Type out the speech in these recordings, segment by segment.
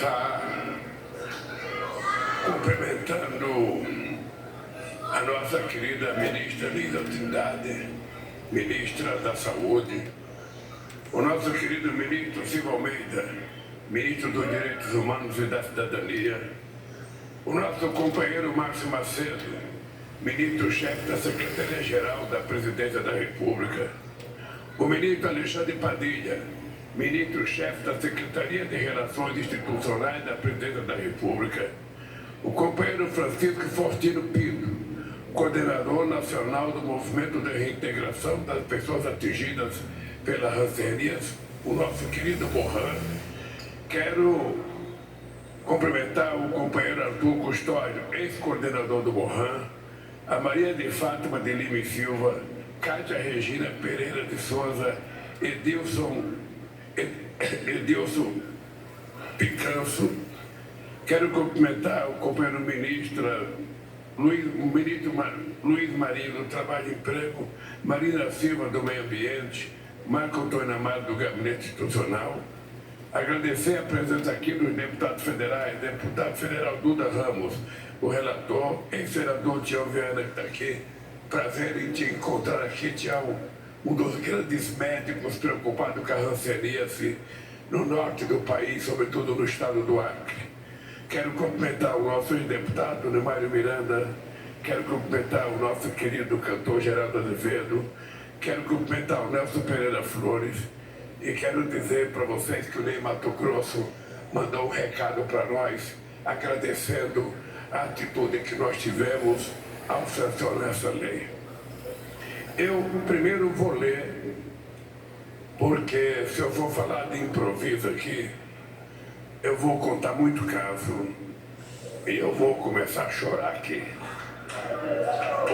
começar cumprimentando a nossa querida ministra Lígia Trindade, ministra da Saúde, o nosso querido ministro Silvio Almeida, ministro dos Direitos Humanos e da Cidadania, o nosso companheiro Márcio Macedo, ministro-chefe da Secretaria-Geral da Presidência da República, o ministro Alexandre Padilha, ministro-chefe da Secretaria de Relações Institucionais da Presidência da República, o companheiro Francisco Faustino Pinto, coordenador nacional do Movimento de Reintegração das Pessoas Atingidas pela Hanseníase, o nosso querido Mohan. Quero cumprimentar o companheiro Arthur Custódio, ex-coordenador do Mohan, a Maria de Fátima de Lima e Silva, Cátia Regina Pereira de Souza, Edilson Picanço. Quero cumprimentar o companheiro ministro Luiz Marinho do Trabalho e Emprego, Marina Silva do Meio Ambiente, Marco Antônio Amado do Gabinete Institucional. Agradecer a presença aqui dos deputados federais, deputado federal Duda Ramos, o relator, ex-senador Tião Viana que está aqui. Prazer em te encontrar aqui, Tião, um dos grandes médicos preocupados com a hanseníase no norte do país, sobretudo no estado do Acre. Quero cumprimentar o nosso ex-deputado Nemário Miranda, quero cumprimentar o nosso querido cantor Geraldo Azevedo, quero cumprimentar o Nelson Pereira Flores e quero dizer para vocês que o Ney Matogrosso mandou um recado para nós, agradecendo a atitude que nós tivemos ao sancionar essa lei. Eu primeiro vou ler, porque se eu for falar de improviso aqui, eu vou contar muito caso e eu vou começar a chorar aqui.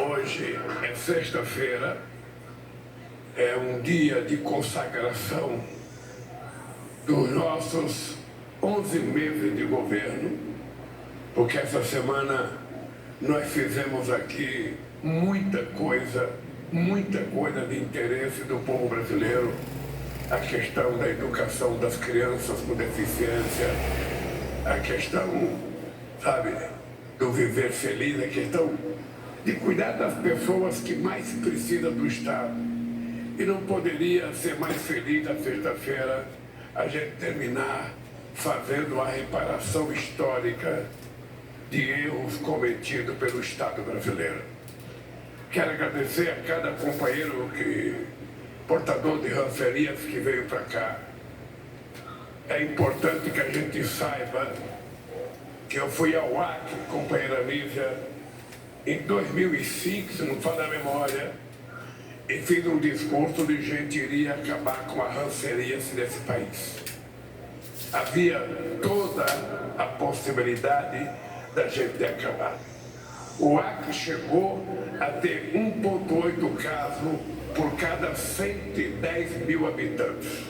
Hoje é sexta-feira, é um dia de consagração dos nossos 11 meses de governo, porque essa semana nós fizemos aqui muita coisa de interesse do povo brasileiro. A questão da educação das crianças com deficiência, a questão, sabe, do viver feliz, a questão de cuidar das pessoas que mais precisam do Estado. E não poderia ser mais feliz a sexta-feira a gente terminar fazendo a reparação histórica de erros cometidos pelo Estado brasileiro. Quero agradecer a cada companheiro portador de hanseníase que veio para cá. É importante que a gente saiba que eu fui ao Acre, companheira Lígia, em 2005, se não falha a memória, e fiz um discurso de que a gente iria acabar com a hanseníase nesse país. Havia toda a possibilidade da gente acabar. O Acre chegou a ter 1,8 casos por cada 110 mil habitantes.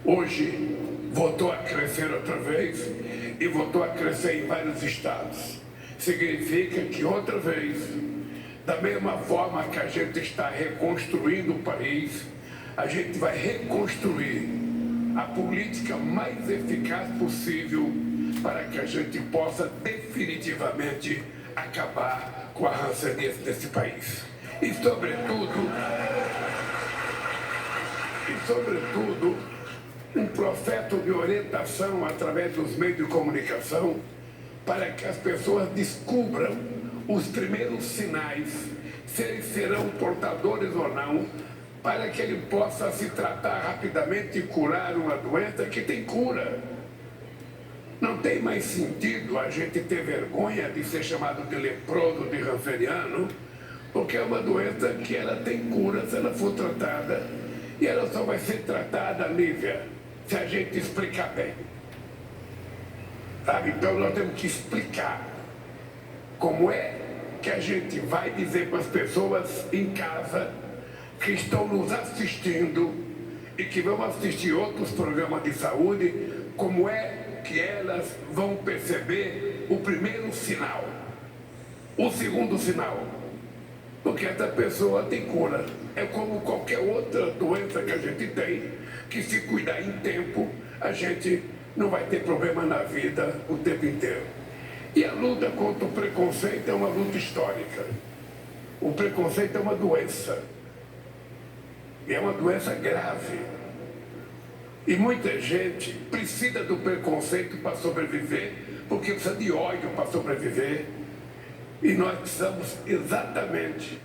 Hoje, voltou a crescer outra vez e voltou a crescer em vários estados. Significa que outra vez, da mesma forma que a gente está reconstruindo o país, a gente vai reconstruir a política mais eficaz possível para que a gente possa definitivamente acabar com a hanseníase desse país. E sobretudo, um processo de orientação através dos meios de comunicação para que as pessoas descubram os primeiros sinais, se eles serão portadores ou não, para que ele possa se tratar rapidamente e curar uma doença que tem cura. Não tem mais sentido a gente ter vergonha de ser chamado de leproso, de hanseniano, porque é uma doença que ela tem cura se ela for tratada. E ela só vai ser tratada, Lívia, se a gente explicar bem. Sabe? Então nós temos que explicar como é que a gente vai dizer para as pessoas em casa que estão nos assistindo e que vão assistir outros programas de saúde, como é que elas vão perceber o primeiro sinal, o segundo sinal. Porque essa pessoa tem cura. É como qualquer outra doença que a gente tem, que se cuidar em tempo, a gente não vai ter problema na vida o tempo inteiro. E a luta contra o preconceito é uma luta histórica. O preconceito é uma doença. E é uma doença grave. E muita gente precisa do preconceito para sobreviver, porque precisa de ódio para sobreviver. E nós precisamos exatamente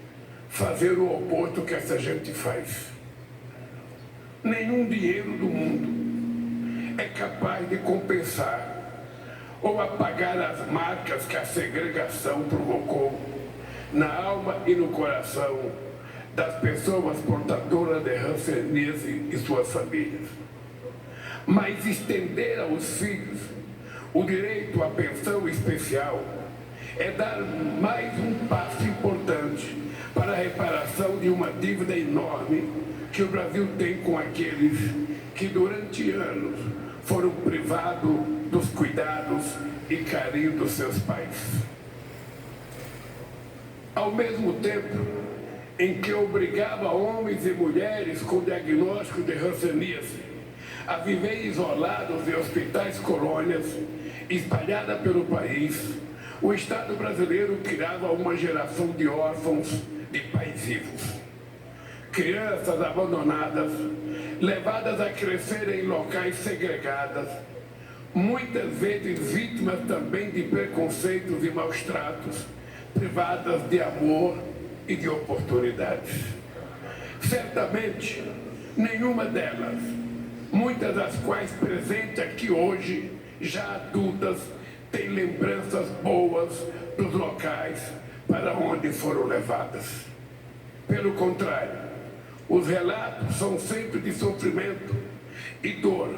fazer o oposto que essa gente faz. Nenhum dinheiro do mundo é capaz de compensar ou apagar as marcas que a segregação provocou na alma e no coração das pessoas portadoras de hanseníase e suas famílias. Mas estender aos filhos o direito à pensão especial é dar mais um passo importante para a reparação de uma dívida enorme que o Brasil tem com aqueles que durante anos foram privados dos cuidados e carinho dos seus pais. Ao mesmo tempo em que obrigava homens e mulheres com diagnóstico de hanseníase a viver isolados em hospitais colônias espalhadas pelo país, o Estado brasileiro criava uma geração de órfãos de pais vivos. Crianças abandonadas, levadas a crescer em locais segregados, muitas vezes vítimas também de preconceitos e maus tratos, privadas de amor e de oportunidades. Certamente, nenhuma delas, muitas das quais presentes aqui hoje, já adultas, têm lembranças boas dos locais para onde foram levadas. Pelo contrário, os relatos são sempre de sofrimento e dor,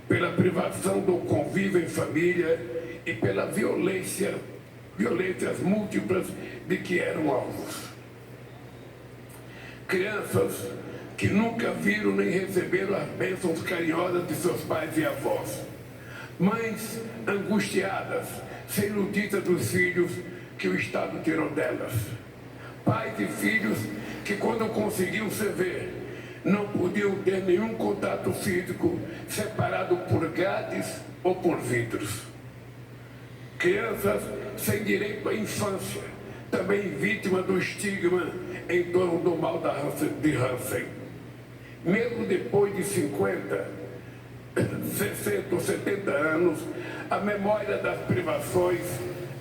pela privação do convívio em família e pela violências múltiplas de que eram alvos. Crianças que nunca viram nem receberam as bênçãos carinhosas de seus pais e avós. Mães angustiadas, sem notícia dos filhos que o Estado tirou delas. Pais e filhos que, quando conseguiam se ver, não podiam ter nenhum contato físico, separado por grades ou por vidros. Crianças sem direito à infância, também vítimas do estigma em torno do mal de Hansen. Mesmo depois de 50, 60 ou 70 anos, a memória das privações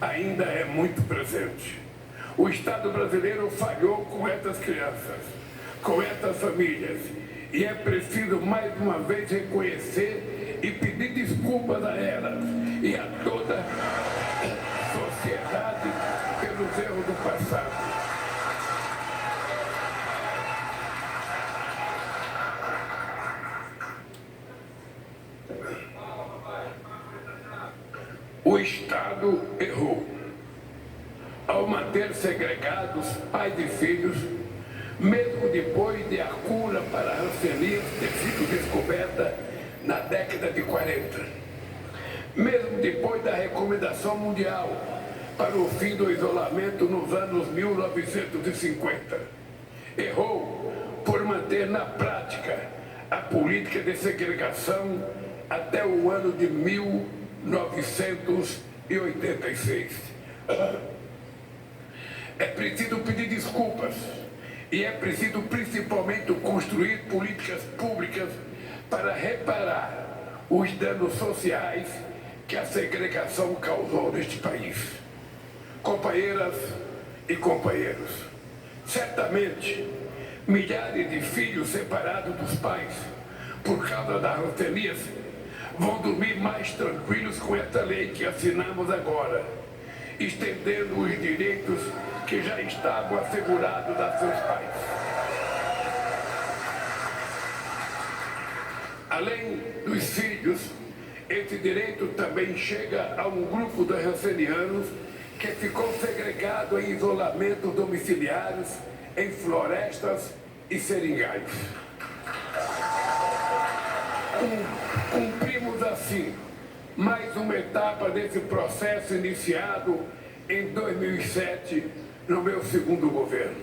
ainda é muito presente. O Estado brasileiro falhou com essas crianças, com essas famílias, e é preciso mais uma vez reconhecer e pedir desculpas a elas e a toda a sociedade pelos erros do passado. O Estado errou ao manter segregados pais e filhos, mesmo depois de a cura para a hanseníase ter sido descoberta na década de 40. Mesmo depois da recomendação mundial para o fim do isolamento nos anos 1950. Errou por manter na prática a política de segregação até o ano de 1986. É preciso pedir desculpas e é preciso principalmente construir políticas públicas para reparar os danos sociais que a segregação causou neste país. Companheiras e companheiros, certamente milhares de filhos separados dos pais por causa da hanseníase vão dormir mais tranquilos com essa lei que assinamos agora, estendendo os direitos que já estavam assegurados a seus pais. Além dos filhos, esse direito também chega a um grupo de hansenianos que ficou segregado em isolamentos domiciliares, em florestas e seringais. Cumprimos assim mais uma etapa desse processo iniciado em 2007, no meu segundo governo.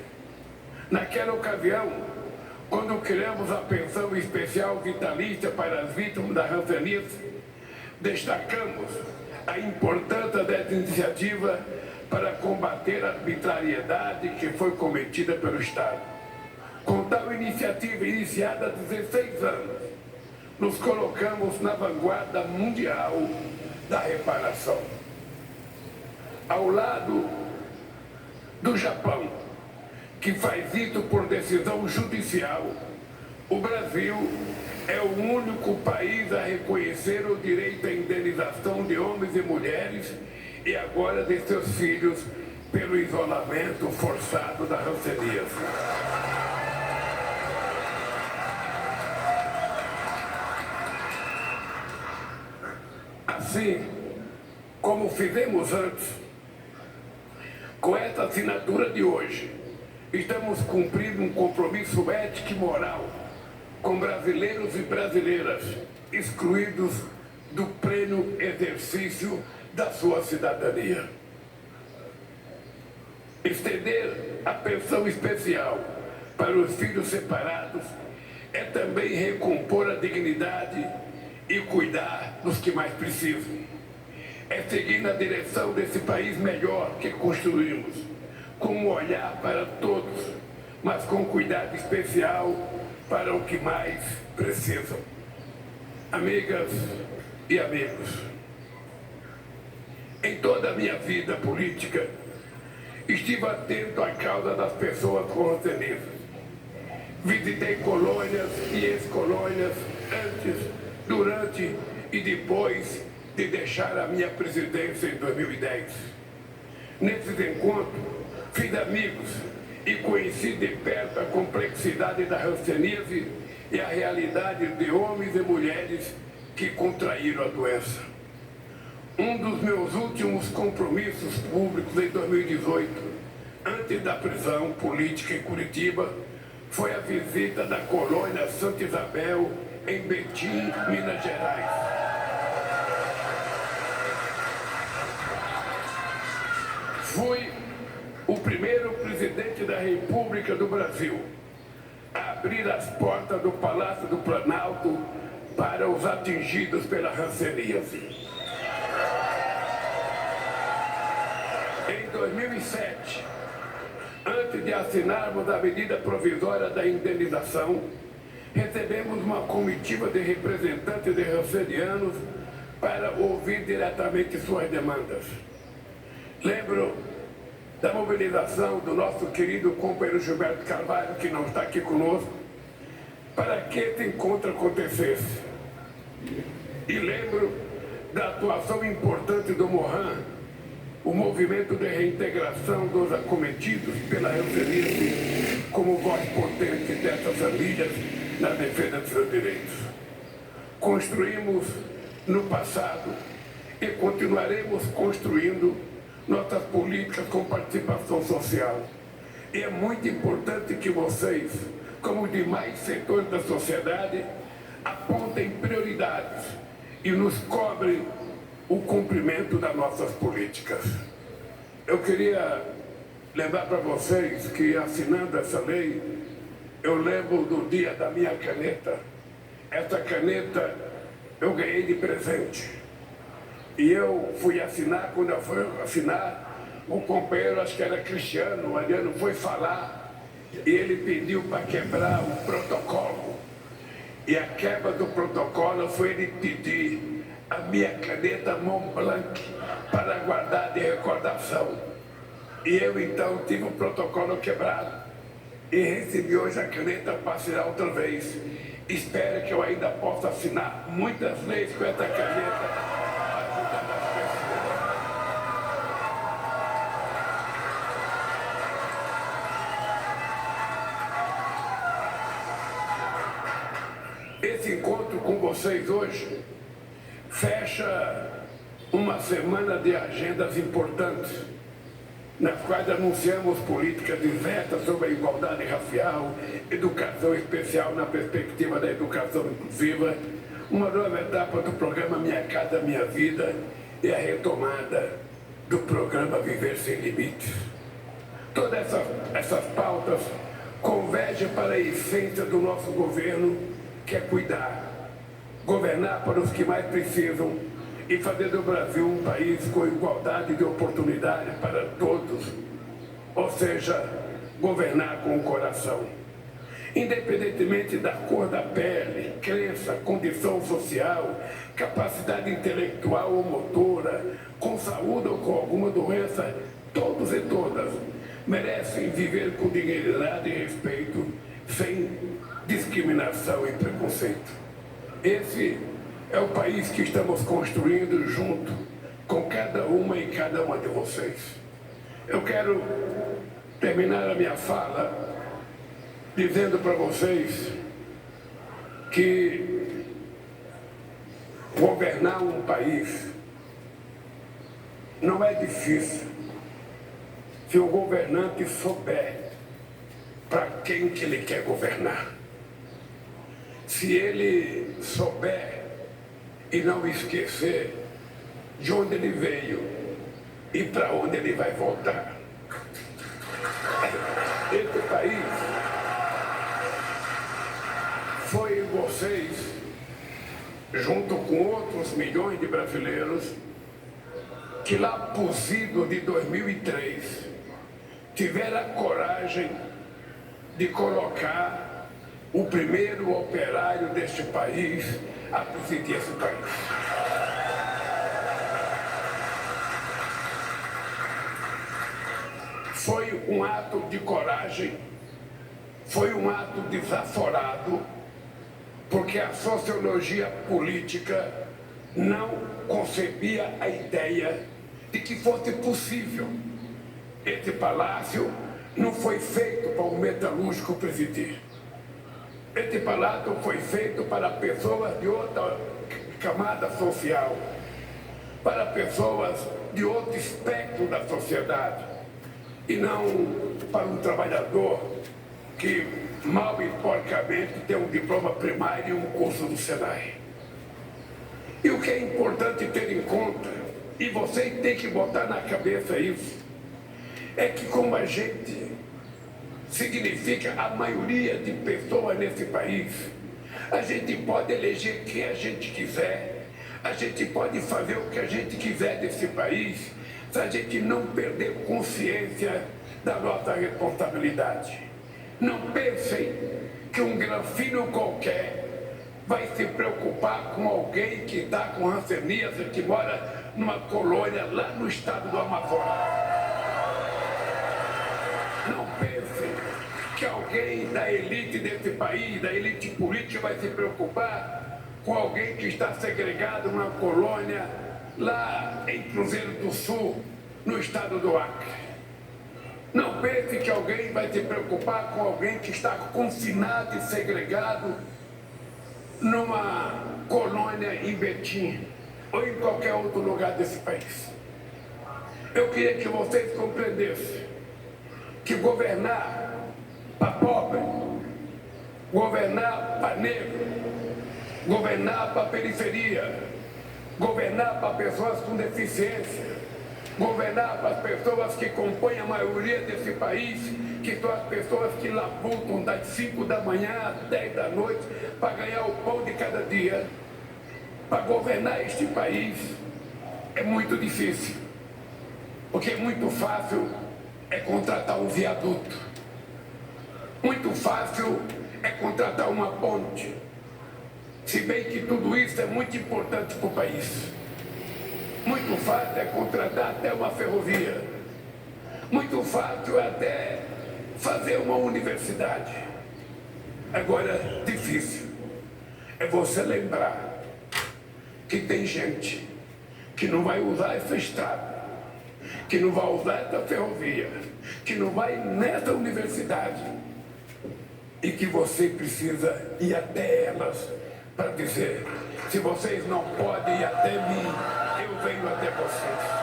Naquela ocasião, quando criamos a pensão especial vitalícia para as vítimas da hanseníase, Destacamos a importância dessa iniciativa para combater a arbitrariedade que foi cometida pelo Estado. Com tal iniciativa iniciada há 16 anos, nos colocamos na vanguarda mundial da reparação. Ao lado do Japão, que faz isso por decisão judicial, o Brasil é o único país a reconhecer o direito à indenização de homens e mulheres e agora de seus filhos pelo isolamento forçado da hanseníase. Assim como fizemos antes, com essa assinatura de hoje, estamos cumprindo um compromisso ético e moral com brasileiros e brasileiras excluídos do pleno exercício da sua cidadania. Estender a pensão especial para os filhos separados é também recompor a dignidade e cuidar dos que mais precisam. É seguir na direção desse país melhor que construímos, com um olhar para todos, mas com cuidado especial para o que mais precisam. Amigas e amigos, em toda a minha vida política, estive atento à causa das pessoas com hanseníase. Visitei colônias e ex-colônias antes, durante e depois de deixar a minha presidência em 2010. Nesses encontros, fiz amigos e conheci de perto a complexidade da hanseníase e a realidade de homens e mulheres que contraíram a doença. Um dos meus últimos compromissos públicos em 2018, antes da prisão política em Curitiba, foi a visita da colônia Santa Isabel, em Betim, Minas Gerais. Fui o primeiro presidente da República do Brasil a abrir as portas do Palácio do Planalto para os atingidos pela hanseníase. Em 2007, antes de assinarmos a medida provisória da indenização, recebemos uma comitiva de representantes de hansenianos para ouvir diretamente suas demandas. Lembro da mobilização do nosso querido companheiro Gilberto Carvalho, que não está aqui conosco, para que esse encontro acontecesse. E lembro da atuação importante do MOHAN, o movimento de reintegração dos acometidos pela hanseníase, como voz potente dessas famílias na defesa de seus direitos. Construímos no passado e continuaremos construindo nossas políticas com participação social. E é muito importante que vocês, como os demais setores da sociedade, apontem prioridades e nos cobrem o cumprimento das nossas políticas. Eu queria lembrar para vocês que, assinando essa lei, eu lembro do dia da minha caneta. Essa caneta eu ganhei de presente. E eu fui assinar, quando eu fui assinar, o companheiro, acho que era Cristiano, o Mariano, foi falar e ele pediu para quebrar o protocolo. E a quebra do protocolo foi ele pedir a minha caneta Montblanc para guardar de recordação. E eu então tive o protocolo quebrado e recebi hoje a caneta para assinar outra vez. Espero que eu ainda possa assinar muitas leis com essa caneta. Esse encontro com vocês hoje fecha uma semana de agendas importantes, nas quais anunciamos políticas diversas sobre a igualdade racial, educação especial na perspectiva da educação inclusiva, uma nova etapa do programa Minha Casa Minha Vida e a retomada do programa Viver Sem Limites. Todas essas pautas convergem para a essência do nosso governo, que é cuidar, governar para os que mais precisam e fazer do Brasil um país com igualdade de oportunidade para todos, ou seja, governar com o coração. Independentemente da cor da pele, crença, condição social, capacidade intelectual ou motora, com saúde ou com alguma doença, todos e todas merecem viver com dignidade e respeito, sem discriminação e preconceito. Esse é o país que estamos construindo junto com cada uma e cada uma de vocês. Eu quero terminar a minha fala dizendo para vocês que governar um país não é difícil se o governante souber para quem que ele quer governar. Se ele souber e não esquecer de onde ele veio e para onde ele vai voltar. Esse país foi vocês, junto com outros milhões de brasileiros, que lá por siglo de 2003 tiveram a coragem de colocar o primeiro operário deste país a presidir esse país. Foi um ato de coragem, foi um ato desaforado, porque a sociologia política não concebia a ideia de que fosse possível. Esse palácio não foi feito para um metalúrgico presidir. Esse palácio foi feito para pessoas de outra camada social, para pessoas de outro espectro da sociedade, e não para um trabalhador que mal e porcamente tem um diploma primário e um curso do Senai. E o que é importante ter em conta, e vocês têm que botar na cabeça isso, é que como a gente significa a maioria de pessoas nesse país, a gente pode eleger quem a gente quiser, a gente pode fazer o que a gente quiser desse país, se a gente não perder consciência da nossa responsabilidade. Não pensem que um granfino qualquer vai se preocupar com alguém que está com hanseníase, que mora numa colônia lá no estado do Amazonas. Não pensem que alguém da elite desse país, da elite política, vai se preocupar com alguém que está segregado numa colônia lá em Cruzeiro do Sul, no estado do Acre. Não pense que alguém vai se preocupar com alguém que está confinado e segregado numa colônia em Betim ou em qualquer outro lugar desse país. Eu queria que vocês compreendessem que governar para pobre, governar para negro, governar para periferia, governar para pessoas com deficiência, governar para as pessoas que compõem a maioria desse país, que são as pessoas que labutam das 5 da manhã às 10 da noite para ganhar o pão de cada dia. Para governar este país é muito difícil, porque muito fácil é contratar um viaduto, muito fácil é contratar uma ponte, se bem que tudo isso é muito importante para o país. Muito fácil é contratar até uma ferrovia. Muito fácil é até fazer uma universidade. Agora, difícil é você lembrar que tem gente que não vai usar essa estrada, que não vai usar essa ferrovia, que não vai nessa universidade, e que você precisa ir até elas para dizer: se vocês não podem ir até mim, eu venho até vocês.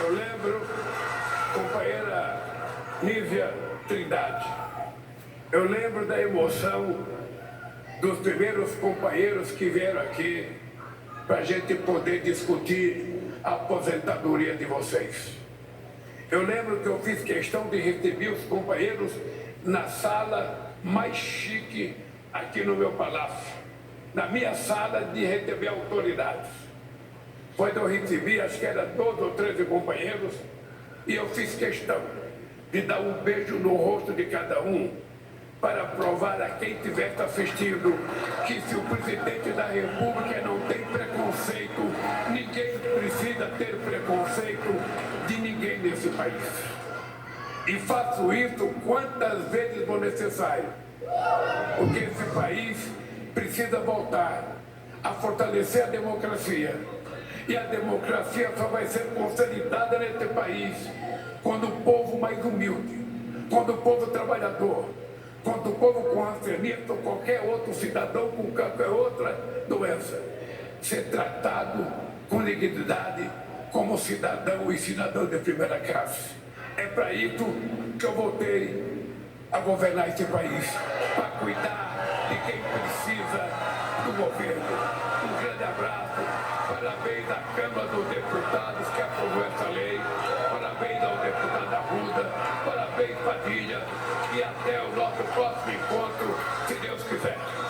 Eu lembro, companheira Nívia Trindade, eu lembro da emoção dos primeiros companheiros que vieram aqui para a gente poder discutir a aposentadoria de vocês. Eu lembro que eu fiz questão de receber os companheiros na sala mais chique aqui no meu palácio, na minha sala de receber autoridades. Quando eu recebi, acho que era 12 ou 13 companheiros, e eu fiz questão de dar um beijo no rosto de cada um, para provar a quem tivesse assistido que se o presidente da República não tem preconceito, ninguém precisa ter preconceito de ninguém nesse país. E faço isso quantas vezes for necessário, porque esse país precisa voltar a fortalecer a democracia. E a democracia só vai ser consolidada nesse país quando o povo mais humilde, quando o povo trabalhador, quando o povo com ancianito ou qualquer outro cidadão com qualquer outra doença ser tratado com dignidade como cidadão e cidadão de primeira classe. É para isso que eu voltei a governar esse país, para cuidar de quem precisa do governo. Um grande abraço, parabéns à Câmara dos Deputados que aprovou essa lei, parabéns ao deputado Arruda, parabéns Padilha, e até o nosso próximo encontro, se Deus quiser.